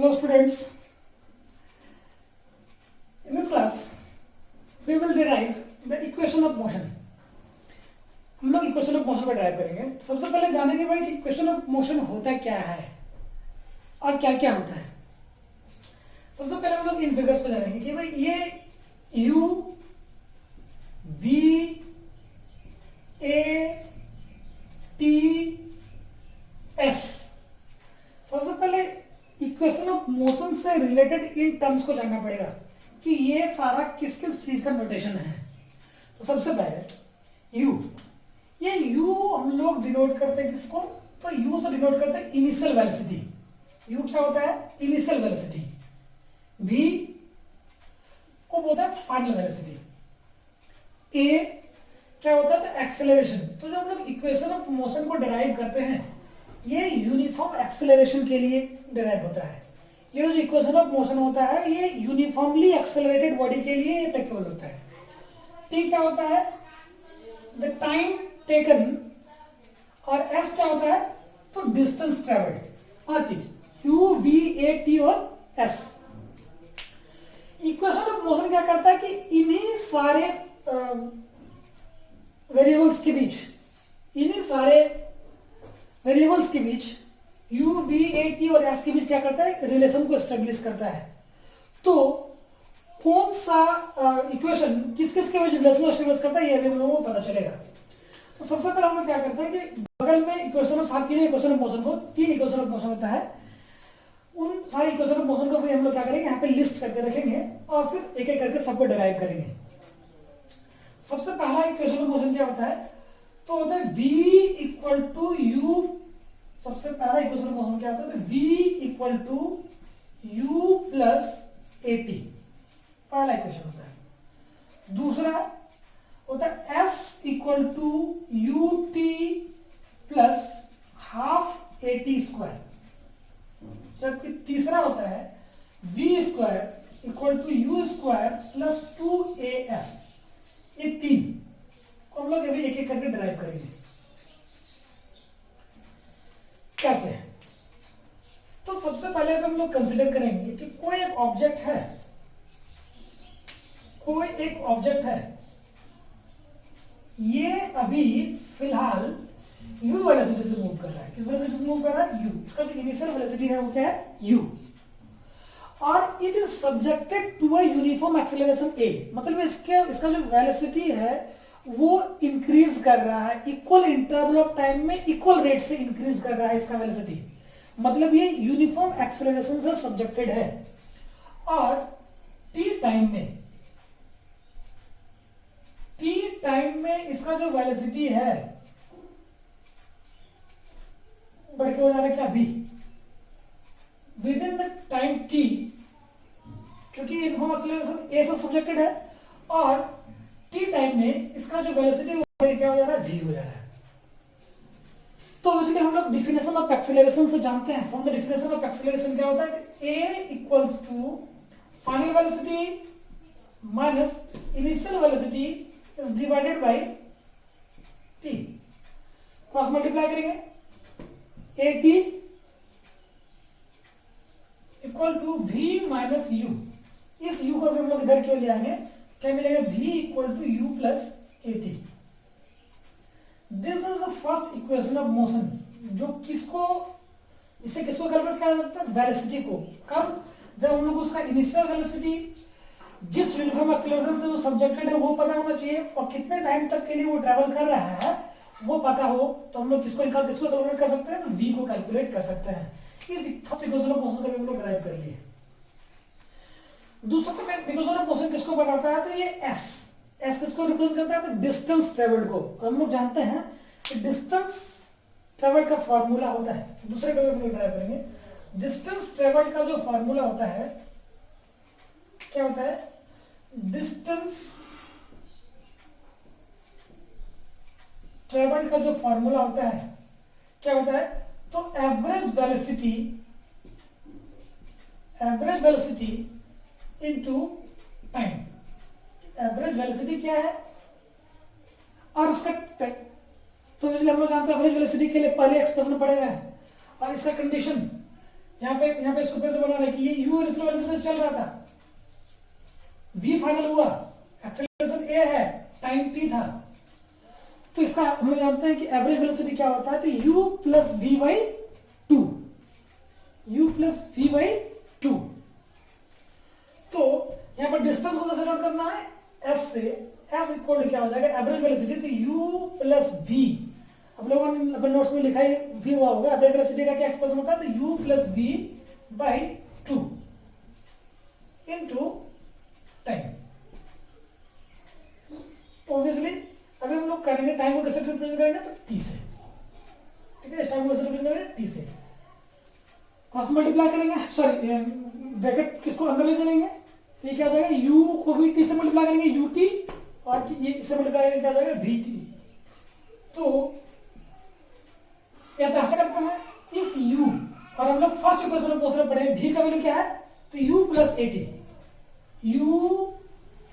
Hello students, in this class we will derive the equation of motion. हम लोग equation of motion पर drive करेंगे. सबसे पहले जानेंगे भाई कि इक्वेशन ऑफ मोशन होता क्या है और क्या क्या होता है. सबसे पहले हम लोग इन फिगर्स को जानेंगे कि भाई ये u v a t s. सबसे पहले इक्वेशन ऑफ मोशन से रिलेटेड इन टर्म्स को जानना पड़ेगा कि ये सारा किस किस चीज का नोटेशन है. तो सबसे पहले u, ये u हम लोग डिनोट करते हैं किसको, तो u से डिनोट करते हैं इनिशियल वेलोसिटी. u क्या होता है, इनिशियल वेलोसिटी. v को बोलते हैं फाइनल वेलोसिटी. a क्या होता है, तो एक्सेलरेशन. तो जब हम लोग इक्वेशन ऑफ मोशन को डिराइव करते हैं ये यूनिफॉर्म एक्सेलरेशन के लिए डिराइव होता है. ये जो इक्वेशन ऑफ मोशन होता है ये यूनिफॉर्मली एक्सेलरेटेड बॉडी के लिए एप्लीकेबल होता है. t क्या होता है, द टाइम टेकन, और s क्या होता है, तो डिस्टेंस ट्रेवल्ड. पांच चीज u v a t और s. इक्वेशन ऑफ मोशन क्या करता है कि इन्हीं सारे वेरिएबल्स के बीच, u v a t और s के बीच क्या करता है, रिलेशन को एस्टेब्लिश करता है. तो कौन सा इक्वेशन किस किस के बीच रिलेशन को एस्टेब्लिश करता है ये अभी हम लोगों को पता चलेगा. तो सबसे पहले हम लोग क्या करते हैं कि बगल में इक्वेशन ऑफ साथ तीन इक्वेशन ऑफ मोशन को, तीन इक्वेशन ऑफ मोशन होता है, उन सारे इक्वेशन ऑफ मोशन को भी हम लोग क्या करेंगे, यहाँ पे लिस्ट करके रखेंगे और फिर एक एक करके सबको डिराइव करेंगे. सबसे पहला इक्वेशन ऑफ मोशन क्या होता है, तो होता है v इक्वल टू u. सबसे पहला इक्वेशन ऑफ मोशन क्या होता है, v equal to u plus a t. पहला इक्वेशन होता है. दूसरा होता है s equal to u t plus half a t square. जबकि तीसरा होता है v square equal to u square plus 2as. ये तीन को हम लोग अभी एक एक करके ड्राइव करेंगे. कैसे, तो सबसे पहले हम लोग कंसीडर करेंगे कि कोई एक ऑब्जेक्ट है, ये अभी फिलहाल u वेलोसिटी से मूव कर रहा है. किस वेलोसिटी से मूव कर रहा है, u. इसका जो इनिशियल वेलोसिटी है वो क्या है, u. और it is subjected to a uniform acceleration a. मतलब इसका जो वेलोसिटी है वो इंक्रीज कर रहा है, इक्वल इंटरवल ऑफ टाइम में इक्वल रेट से इंक्रीज कर रहा है इसका वेलोसिटी. मतलब ये यूनिफॉर्म एक्सेलरेशन से सब्जेक्टेड है. और t टाइम में इसका जो वेलोसिटी है बढ़ के हो जा रहा है क्या, v. With in the time t, क्योंकि यूनिफॉर्म एक्सेलरेशन a से सब्जेक्टेड है, और t टाइम में इसका जो वेलोसिटी वो क्या हो जा रहा है, v हो जा रहा है. तो इसलिए हम लोग डिफिनेशन ऑफ एक्सेलरेशन से जानते हैं. From the definition of acceleration क्या होता है, a equals to final velocity minus initial velocity is divided by t. Cross multiply करेंगे, a t equal to v minus u. इस u को हम लोग इधर क्यों ले आएंगे, क्या मिलेगा, v equal to u plus a t. This is the first equation of motion, जो किसको कैलकुलेट किया जा सकता है, वेलोसिटी को. कब, जब हम लोग उसका इनिशियल वेलोसिटी जिस यूनिफॉर्म एक्सेलरेशन से वो सब्जेक्टेड है वो पता होना चाहिए, और कितने टाइम तक के लिए वो ट्रेवल कर रहा है वो पता हो, तो हम लोग किसको कैलकुलेट कर सकते हैं, तो v को कैलकुलेट कर सकते हैं. इस फर्स्ट इक्वेशन ऑफ मोशन को हम लोग ड्राइव कर लिए. दूसरा इक्वेशन ऑफ मोशन किसको बताता है, तो ये s किसको रिप्रेजेंट करता है, तो डिस्टेंस ट्रेवल्ड को. हम लोग जानते हैं कि डिस्टेंस ट्रेवल्ड का फॉर्मूला होता है. दूसरे को हम लोग ड्राइव करेंगे. डिस्टेंस ट्रेवल्ड का जो फॉर्मूला होता है क्या होता है, डिस्टेंस ट्रेवल्ड का जो फॉर्मूला होता है क्या होता है, तो average velocity into time. Average velocity क्या है और उसका टाइम. तो इसलिए हम लोग जानते हैं एवरेज वेलोसिटी के लिए पहले एक्सप्रेशन पड़ेगा, और इसका कंडीशन यहाँ पे इसको फिर से बना रहे कि ये u इनिशियल वेलोसिटी चल रहा था, v फाइनल हुआ, एक्सेलरेशन a है, टाइम t था। तो इसका हम लोग जानते हैं कि एवरेज वेलोसिटी क्या होता है, तो u plus v by two, u plus v by two. तो यहाँ पर डिस्टेंस को कैसे नोट करना है, s से, s इक्वल टू क्या हो जाएगा एवरेज वेलोसिटी, तो u प्लस v, अब लोगों ने अपने नोट्स में लिखा है v हुआ होगा, एवरेज वेलोसिटी का क्या एक्सप्रेशन होता है, तो u plus v by two into time. Obviously अभी हम लोग करेंगे टाइम को कैसे रिप्रेजेंट करेंगे, तो t से, ठीक है, इस टाइम को कैसे रिप्रेजेंट करेंगे, t से क्रॉस मल्टीप्लाई करेंगे, सॉरी ब्रैकेट किसको अंदर ले चलेंगे, ये क्या हो जाएगा, u को भी t से मल्टीप्लाई करेंगे ut, और ये इससे मल्टीप्लाई करेंगे क्या हो जाएगा vt। तो या तो ऐसा करते हैं, इस u, और हम लोग फर्स्ट इक्वेशन में पूछ रहे पड़े v का वैल्यू क्या है, तो u प्लस at, u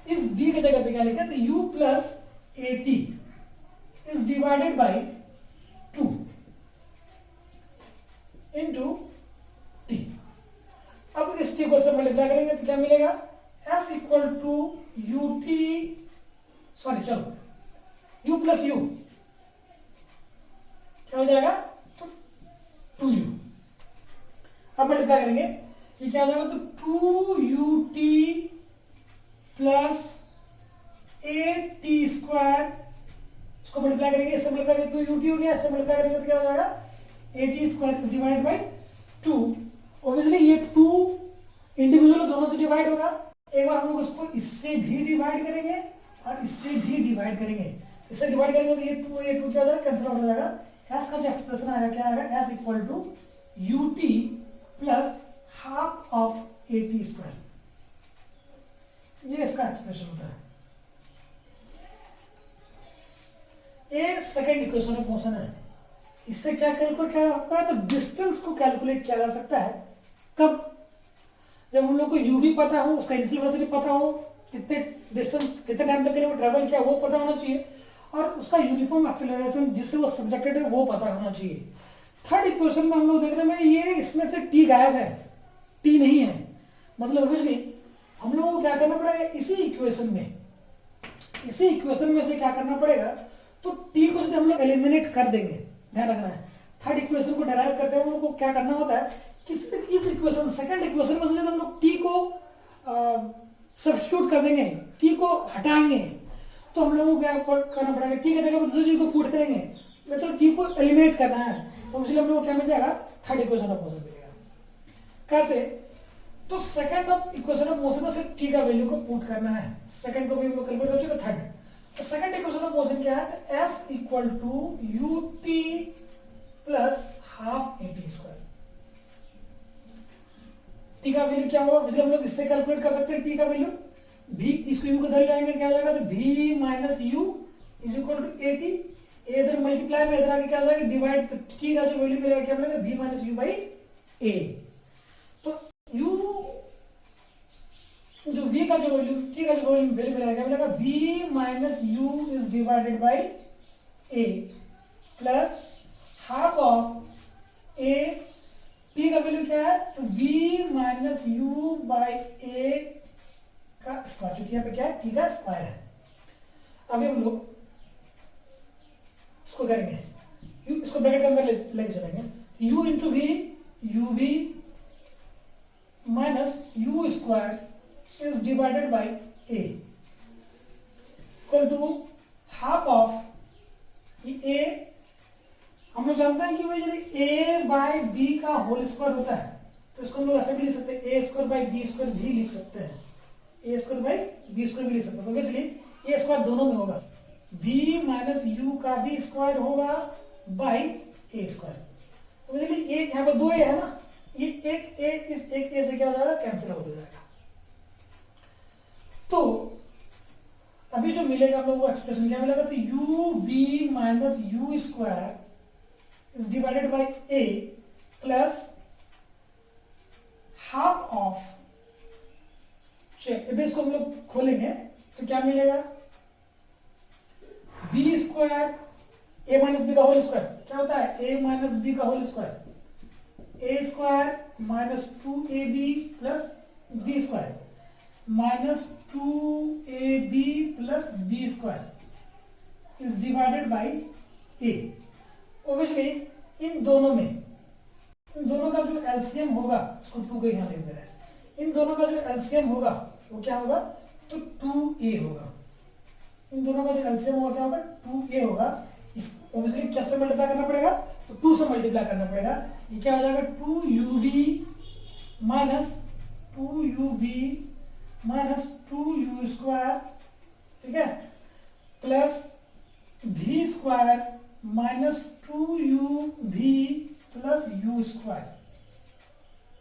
इस v की जगह पे क्या लिखा है, तो u plus at is divided by two into t। अब इस t को से मल्टीप्लाई करेंगे तो क्या मिलेगा, s equal to ut, sorry चलो u प्लस u क्या हो जाएगा, तो 2u। अब मल्टीप्लाई करेंगे, ये क्या हो जाएगा, तो 2ut प्लस at स्क्वायर, इसको मल्टीप्लाई करेंगे, इससे मल्टीप्लाई करेंगे 2ut हो गया, इससे मल्टीप्लाई करेंगे तो क्या हो जाएगा, at square is divided by 2। Obviously ये 2 इंडिविजुअल दोनों से डिवाइड होगा, एक बार हम लोग इसको इससे भी डिवाइड करेंगे और इससे भी डिवाइड करेंगे, इससे डिवाइड करेंगे तो ये 2 क्या हो जाएगा, कैंसिल आउट हो जाएगा। s का जो एक्सप्रेशन आएगा क्या आएगा, s equal to ut plus half of at square, ये इसका एक्सप्रेशन होता है। ये सेकेंड इक्वेशन ऑफ मोशन है, इससे क्या कैलकुलेट किया जाता है, तो डिस्टेंस को कैलकुलेट किया जा सकता है कब, जब हम लोग को u भी पता हो, उसका इनिशियल वेलोसिटी पता हो, कितने डिस्टेंस कितने टाइम तक के लिए वो ट्रेवल किया वो पता होना चाहिए, और उसका यूनिफॉर्म एक्सेलरेशन जिससे वो सब्जेक्टेड है वो पता होना चाहिए। थर्ड इक्वेशन में हम लोग देख रहे हैं ये इसमें से t गायब है, t नहीं है, मतलब ऑब्वियसली हम लोगों को क्या करना पड़ेगा, इसी इक्वेशन में से क्या करना पड़ेगा, तो t को हम लोग एलिमिनेट कर देंगे, ध्यान रखना है। थर्ड इक्वेशन को डेराइव करते हैं हम लोग को क्या करना होता है, इस इक्वेशन सेकंड इक्वेशन में से हम लोग t को सब्स्टिट्यूट कर देंगे, t को हटाएंगे, तो हम लोगों को क्या करना पड़ेगा, t की जगह पर दूसरी चीज को पुट करेंगे, मतलब t को एलिमिनेट करना है, तो इसलिए हम लोग को क्या मिल जाएगा, थर्ड इक्वेशन ऑफ मोशन मिलेगा। कैसे, तो second of equation of motion में सिर्फ t का वैल्यू को पुट करना है, सेकंड को भी हम लोग कैलकुलेट हो चुका, थर्ड। तो सेकंड इक्वेशन ऑफ मोशन क्या है, तो s equal to ut plus half at square. t का वैल्यू क्या होगा, इसलिए हम लोग इससे कैलकुलेट कर सकते हैं t का वैल्यू, v इसको u को धर जाएंगे, क्या हो जाएगा, तो v minus u is equal to at, इधर मल्टीप्लाई में इधर आगे क्या हो जाएगा, डिवाइड, तो t का जो वैल्यू मिलेगा क्या मिलेगा, v minus u by a। तो u जो v का जो वैल्यू, t का जो वैल्यू मिलेगा क्या मिलेगा, v minus u is divided by a plus half of a, t का वैल्यू क्या है, तो v minus u by a का स्क्वायर, क्योंकि यहाँ पे क्या है, t का स्क्वायर है। अभी हम लोग इसको करेंगे, इसको ब्रैकेट के अंदर लेके चलेंगे, u into v, u v minus u square is divided by a equal to half of a। हम लोग जानते हैं कि भाई यदि a बाई बी का होल स्क्वायर होता है तो इसको हम लोग ऐसे भी लिख सकते हैं, a square by b square भी लिख सकते हैं, a square by b square भी लिख सकते हैं, तो इसलिए a स्क्वायर दोनों में होगा, v माइनस u का भी स्क्वायर होगा बाई a स्क्वायर, तो इसलिए यहाँ पर दो a है ना, ये एक a इस एक a से क्या हो जाएगा, कैंसिल आउट हो जाएगा। तो अभी जो मिलेगा हम लोग को एक्सप्रेशन क्या मिलेगा, तो u v minus u square is divided by a plus half of, check इसको हम लोग खोलेंगे तो क्या मिलेगा, v square a minus B का होल स्क्वायर क्या होता है, a माइनस बी का whole square, a square minus 2ab plus B square minus 2ab plus B square is divided by A. Obviously इन दोनों का जो एलसीएम होगा, उसको 2 को यहाँ लिख दे रहा है, इन दोनों का जो एलसीएम होगा वो क्या होगा, तो 2a होगा। इन दोनों का जो एलसीएम होगा क्या होगा, 2a होगा। इस ऑब्वियसली कैसे मल्टीप्लाई करना पड़ेगा, तो 2 से मल्टीप्लाई करना पड़ेगा। ये क्या हो जाएगा, 2uv माइनस 2u स्क्वायर, ठीक है, plus v square minus 2uv plus u square,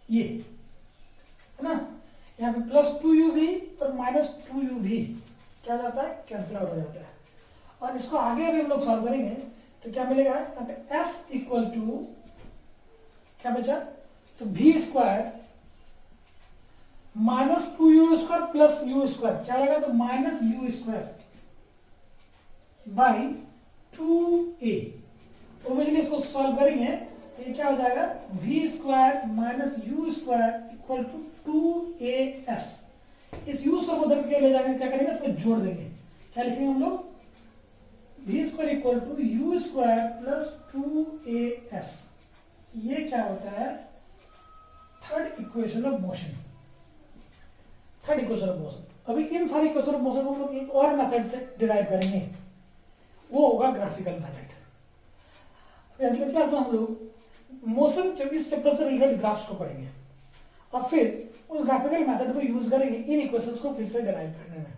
ये है ना। यहाँ पे प्लस 2uv और माइनस 2uv क्या हो जाता है, कैंसिल आउट हो जाता है। और इसको आगे अभी हम लोग सॉल्व करेंगे तो क्या मिलेगा, यहाँ पे s इक्वल टू क्या बचा, तो v square minus 2u square plus u square क्या लगा, तो minus u square by 2a। Obviously इसको सॉल्व करेंगे तो ये क्या हो जाएगा, v square minus u square equal to 2as। इस u स्क्वायर को उधर के ले जाएंगे, क्या करेंगे, इसमें जोड़ देंगे, क्या लिखेंगे हम लोग, v square equal to u square plus 2as। ये क्या होता है, third equation of motion. Third equation of motion. अभी इन सारी इक्वेशन ऑफ मोशन को हम लोग एक और मेथड से डिराइव करेंगे, वो होगा ग्राफिकल मेथड। अगले क्लास में हम लोग मोशन इस चैप्टर से रिलेटेड ग्राफ्स को पढ़ेंगे और फिर उस ग्राफिकल मेथड को यूज करेंगे इन इक्वेशंस को फिर से डिराइव करने में।